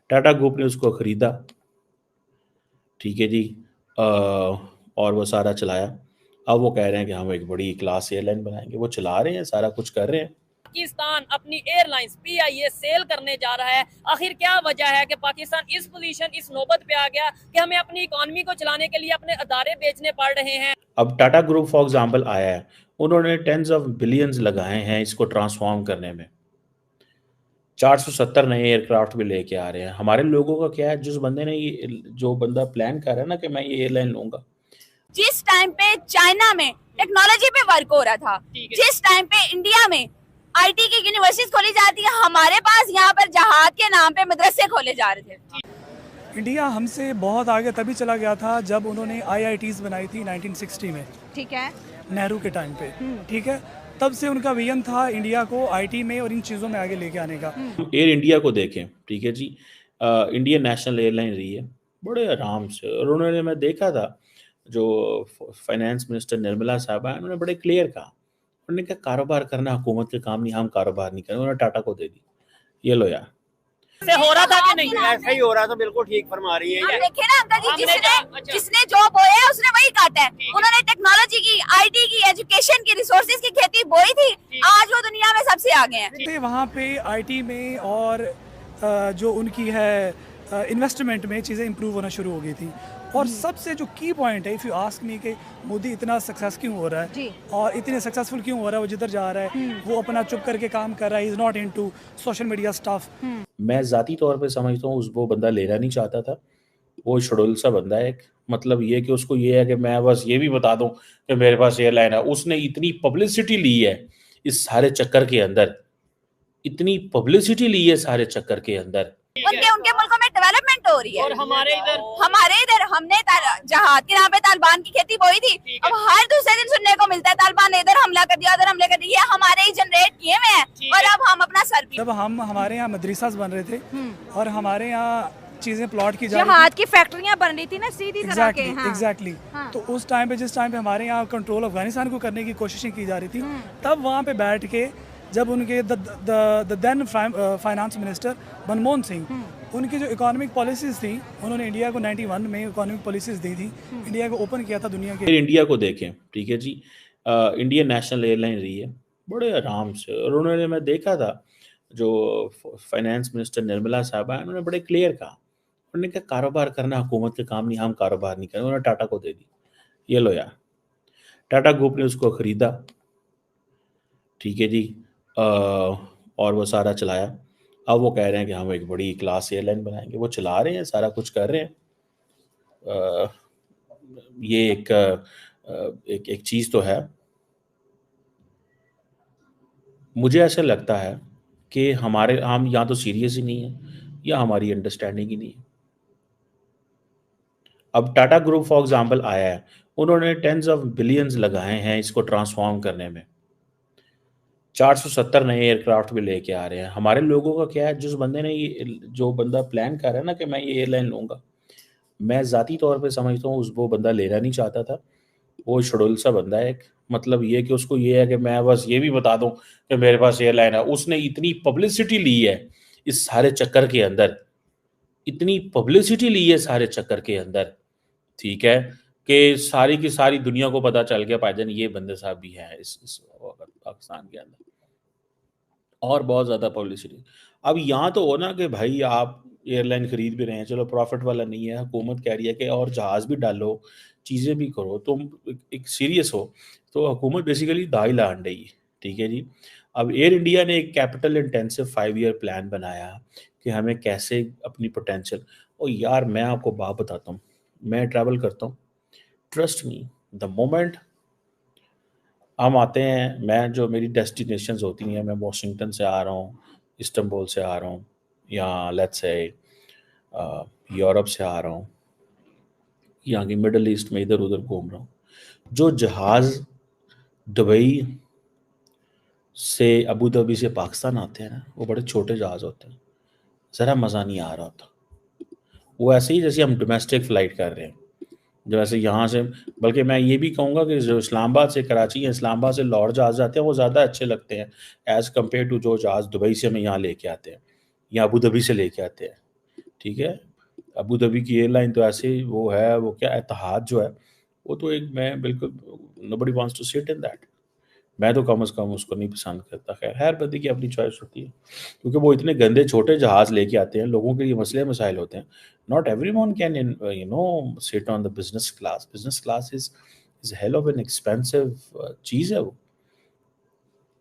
Tata group ने उसको खरीदा, ठीक है जी। और वो सारा चलाया। अब वो कह रहे हैं कि हम एक बड़ी क्लास एयरलाइन बनाएंगे। वो चला रहे हैं, सारा कुछ कर रहे हैं। पाकिस्तान अपनी एयरलाइंस PIA सेल करने जा रहा है। आखिर क्या वजह है कि पाकिस्तान इस पोजीशन, इस नौबत पे आ गया कि हमें अपनी इकोनॉमी को चलाने के लिए अपने अदारे बेचने पड़ रहे हैं। अब टाटा ग्रुप फॉर एग्जांपल आया है, उन्होंने टेंस ऑफ बिलियंस लगाए हैं इसको ट्रांसफॉर्म करने में। 470 नए एयरक्राफ्ट भी लेके आ रहे हैं। हमारे लोगों का क्या है, जिस बंदे ने जो बंदा प्लान कर रहा है ना कि मैं ये एयरलाइन लूंगा, जिस टाइम पे चाइना में टेक्नोलॉजी पे वर्क हो रहा था, जिस टाइम पे इंडिया में IT की यूनिवर्सिटीज खोली जाती है, हमारे पास यहाँ पर जहाज के नाम पे मदरसे खोले जा रहे थे। इंडिया हमसे बहुत आगे तभी चला गया था जब उन्होंने IITs बनाई थी 1960 में, ठीक है, नेहरू के टाइम पे, ठीक है। तब से उनका विजन था इंडिया को IT में और इन चीज़ों में आगे लेके आने का। एयर इंडिया को देखें, ठीक है जी। इंडियन नेशनल एयरलाइन रही है बड़े आराम से, और उन्होंने, मैं देखा था जो फाइनेंस मिनिस्टर निर्मला साहबा, उन्होंने बड़े क्लियर कहा, उन्होंने कहा कारोबार करना हुकूमत के काम नहीं, हम कारोबार नहीं करें। उन्होंने टाटा को दे दी, ये लो यार। से हो रहा था कि नहीं? ऐसा ही हो रहा था, बिल्कुल ठीक फरमा रही है। देखे ना अंकल जी, जिसने जो बोया है उसने वही काटा है। उन्होंने टेक्नोलॉजी की, IT की, एजुकेशन की, रिसोर्सेज की खेती बोई थी, आज वो दुनिया में सबसे आगे हैं। वहाँ पे IT में और जो उनकी है इन्वेस्टमेंट में चीज़ें इंप्रूव होना शुरू हो गई थी। और सबसे जो की पॉइंट है, इफ़ यू आस्क मी, कि मोदी इतना सक्सेस क्यों हो रहा है और इतने सक्सेसफुल क्यों हो रहा है, वो जिधर जा रहा है वो अपना चुप करके काम कर रहा है, is not into social media stuff. मैं ज़ाती तौर पे समझता हूँ वो बंदा लेना नहीं चाहता था। वो शडोल सा बंदा है एक, मतलब ये कि उसको ये है कि मैं बस ये भी बता दूं कि मेरे पास एयरलाइन है। उसने इतनी पब्लिसिटी ली है इस सारे चक्कर के अंदर, इतनी पब्लिसिटी ली है सारे चक्कर के अंदर। उनके मुल्कों में डेवलपमेंट हो रही है, और हमारे इधर हमने जहाज के नाम पे तालिबान की खेती बोई थी। अब हर दूसरे दिन सुनने को मिलता है तालिबान ने इधर हमला कर दिया, उधर हमला कर दिया। ये हमारे ही जनरेट किए हुए हैं, और अब हम अपना सर जब हमारे यहाँ मदरसास बन रहे थे और हमारे यहाँ चीजें प्लॉट की जा जहाज की फैक्ट्रियां बन रही थी ना सीधी तरह के। एग्जैक्टली। तो उस टाइम पे, जिस टाइम पे हमारे यहाँ कंट्रोल अफगानिस्तान को करने की कोशिशें की जा रही थी, तब वहाँ पे बैठ के जब उनके the then finance minister Manmohan Singh, उनकी जो इकोनॉमिक पॉलिसीज थी, उन्होंने इंडिया को 91 में इकोनॉमिक पॉलिसीज दी थी, इंडिया को ओपन किया था दुनिया के। इंडिया को देखें, ठीक है जी। इंडियन नेशनल एयरलाइन रही है बड़े आराम से, और उन्होंने, मैं देखा था जो फाइनेंस मिनिस्टर निर्मला साहबा, उन्होंने बड़े क्लियर कहा, उन्होंने कहा कारोबार करना हुकूमत के काम नहीं, हम कारोबार नहीं करें। उन्होंने टाटा को दे दी, ये लो यार। टाटा ग्रुप ने उसको खरीदा, ठीक है जी। और वो सारा चलाया। अब वो कह रहे हैं कि हम एक बड़ी क्लास एयरलाइन बनाएंगे। वो चला रहे हैं, सारा कुछ कर रहे हैं। ये एक चीज़ तो है, मुझे ऐसा लगता है कि हम या तो सीरियस ही नहीं है या हमारी अंडरस्टैंडिंग ही नहीं है। अब टाटा ग्रुप फॉर एग्जांपल आया है, उन्होंने टेंस ऑफ बिलियंस लगाए हैं इसको ट्रांसफॉर्म करने में। 470 नए एयरक्राफ्ट भी लेके आ रहे हैं। हमारे लोगों का क्या है, जिस बंदे ने जो बंदा प्लान कर रहा है ना कि मैं ये एयरलाइन लूंगा, मैं ज़ाती तौर पे समझता हूँ वो बंदा लेना नहीं चाहता था। वो शडोल सा बंदा है एक, मतलब ये कि उसको ये है कि मैं बस ये भी बता दूं कि मेरे पास एयरलाइन है। उसने इतनी पब्लिसिटी ली है इस सारे चक्कर के अंदर, इतनी पब्लिसिटी ली है सारे चक्कर के अंदर, ठीक है, कि सारी की सारी दुनिया को पता चल गया भाईजान ये बंदे साहब भी हैं इस पाकिस्तान के अंदर, और बहुत ज़्यादा पब्लिसिटी। अब यहाँ तो हो ना कि भाई आप एयरलाइन खरीद भी रहे हैं, चलो प्रॉफिट वाला नहीं है, हुकूमत कह रही है कि और जहाज़ भी डालो, चीज़ें भी करो, तुम एक सीरियस हो, तो हुकूमत बेसिकली दाई ला अंडे ही, ठीक है जी। अब एयर इंडिया ने एक कैपिटल इंटेंसिव 5 ईयर प्लान बनाया कि हमें कैसे अपनी पोटेंशियल, और यार मैं आपको बात बताता हूँ, मैं ट्रैवल करता हूँ, ट्रस्ट मी, द मोमेंट हम आते हैं, मैं जो मेरी डेस्टिनेशंस होती हैं, मैं वाशिंगटन से आ रहा हूँ, इस्तांबुल से आ रहा हूँ, या लेट्स से यूरोप से आ रहा हूँ, यहाँ की मिडल ईस्ट में इधर उधर घूम रहा हूँ, जो जहाज़ दुबई से, अबू धाबी से पाकिस्तान आते हैं ना, वो बड़े छोटे जहाज़ होते हैं, ज़रा मज़ा नहीं आ रहा होता। वो ऐसे ही जैसे हम डोमेस्टिक फ़्लाइट कर रहे हैं, जो ऐसे यहाँ से, बल्कि मैं ये भी कहूँगा कि जो इस्लामाबाद से कराची या इस्लामाबाद से लाहौर जहाज़ जाते हैं वो ज़्यादा अच्छे लगते हैं एज़ कम्पेयर टू जो जहाज़ दुबई से हमें यहाँ लेके आते हैं या अबू धाबी से लेके आते हैं। ठीक है। अबू धाबी की एयरलाइन तो ऐसे ही वो है, वो क्या एतिहाद जो है वो तो एक, मैं बिल्कुल, nobody wants to sit in that. मैं तो कम से कम उसको नहीं पसंद करता। खैर, हर बंदे की अपनी चॉइस होती है, क्योंकि वो इतने गंदे छोटे जहाज़ लेके आते हैं, लोगों के लिए मसले मसाइल होते हैं। Not everyone can sit on the business class. Business class is hell of an expensive चीज़ है वो।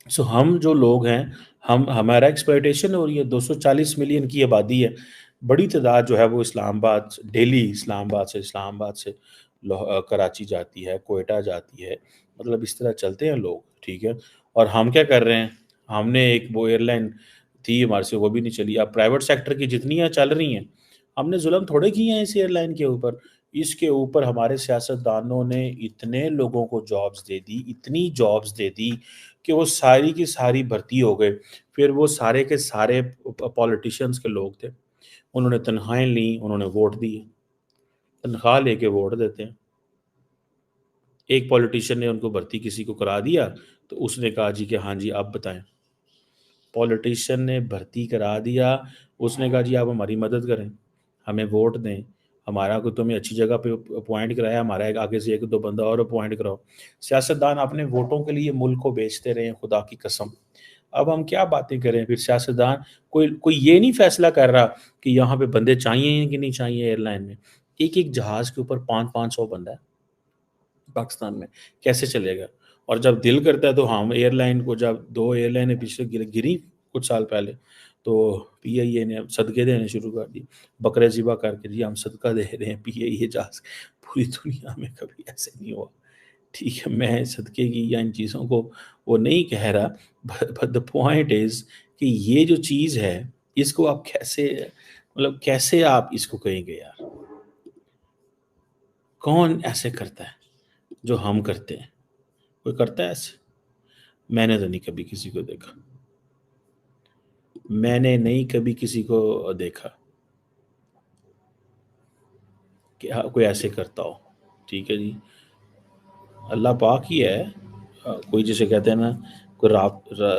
सो हम जो लोग हैं, हमारा एक्सप्लॉयटेशन हो रही है। 240 मिलियन की आबादी है, बड़ी तादाद जो है वो इस्लामाबाद, डेली इस्लामाबाद से कराची जाती है, कोयटा जाती है, मतलब इस तरह चलते हैं लोग, ठीक है। और हम क्या कर रहे हैं, हमने एक वो एयरलाइन थी हमारे से, वो भी नहीं चली। अब प्राइवेट सेक्टर की जितनी चल रही हैं, हमने जुल्म थोड़े किए हैं इस एयरलाइन के ऊपर। इसके ऊपर हमारे सियासतदानों ने इतने लोगों को जॉब्स दे दी, इतनी जॉब्स दे दी कि वो सारी की सारी भर्ती हो गए। फिर वो सारे के सारे पॉलिटिशियंस के लोग थे, उन्होंने तनख्वाहें ली, उन्होंने वोट दिए, तनख्वाह लेके वोट देते हैं। एक पॉलिटिशियन ने उनको भर्ती किसी को करा दिया, तो उसने कहा जी कि हाँ जी आप बताएं। पॉलिटिशियन ने भर्ती करा दिया, उसने कहा जी आप हमारी मदद करें, हमें वोट दें, हमारा को तुम्हें अच्छी जगह पे अपॉइंट कराया, हमारा एक आगे से एक दो बंदा और अपॉइंट कराओ। सियासतदान अपने वोटों के लिए मुल्क को बेचते रहे, खुदा की कसम। अब हम क्या बातें करें फिर। सियासतदान कोई कोई ये नहीं फैसला कर रहा कि यहाँ पे बंदे चाहिए कि नहीं चाहिए एयरलाइन में। एक एक जहाज़ के ऊपर 500 बंदा है पाकिस्तान में, कैसे चलेगा। और जब दिल करता है तो हम एयरलाइन को, जब 2 एयरलाइनें पिछले गिरी कुछ साल पहले, तो पीआईए ने सदके देने शुरू कर दिए, बकरे ज़िबा करके, जी हम सदका दे रहे हैं पीआईए जहाज़। पूरी दुनिया में कभी ऐसे नहीं हुआ, ठीक है। मैं सदके की या इन चीज़ों को वो नहीं कह रहा, बट द पॉइंट इज़ कि ये जो चीज़ है, इसको आप कैसे, मतलब कैसे आप इसको कहेंगे यार। कौन ऐसे करता है जो हम करते हैं? कोई करता है ऐसे? मैंने तो नहीं कभी किसी को देखा, मैंने नहीं कभी किसी को देखा कि हाँ, कोई ऐसे करता हो, ठीक है जी। अल्लाह पाक ही है। कोई जिसे कहते हैं ना, कोई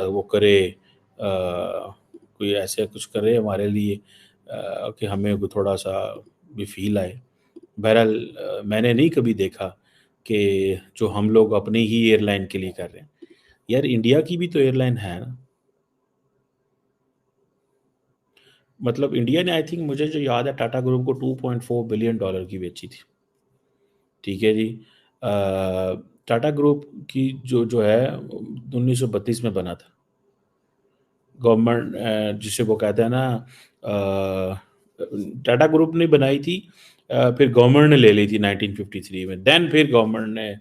वो करे, कोई ऐसे कुछ करे हमारे लिए कि हमें कोई थोड़ा सा भी फील आए। बहरहाल मैंने नहीं कभी देखा कि जो हम लोग अपनी ही एयरलाइन के लिए कर रहे हैं। यार इंडिया की भी तो एयरलाइन है ना, मतलब इंडिया ने, आई थिंक मुझे जो याद है, टाटा ग्रुप को $2.4 बिलियन की बेची थी, ठीक है जी। टाटा ग्रुप की जो जो है 1932 में बना था। गवर्नमेंट जिसे वो कहते हैं ना, टाटा ग्रुप ने बनाई थी, फिर गवर्नमेंट ने ले ली थी 1953 में। देन फिर गवर्नमेंट ने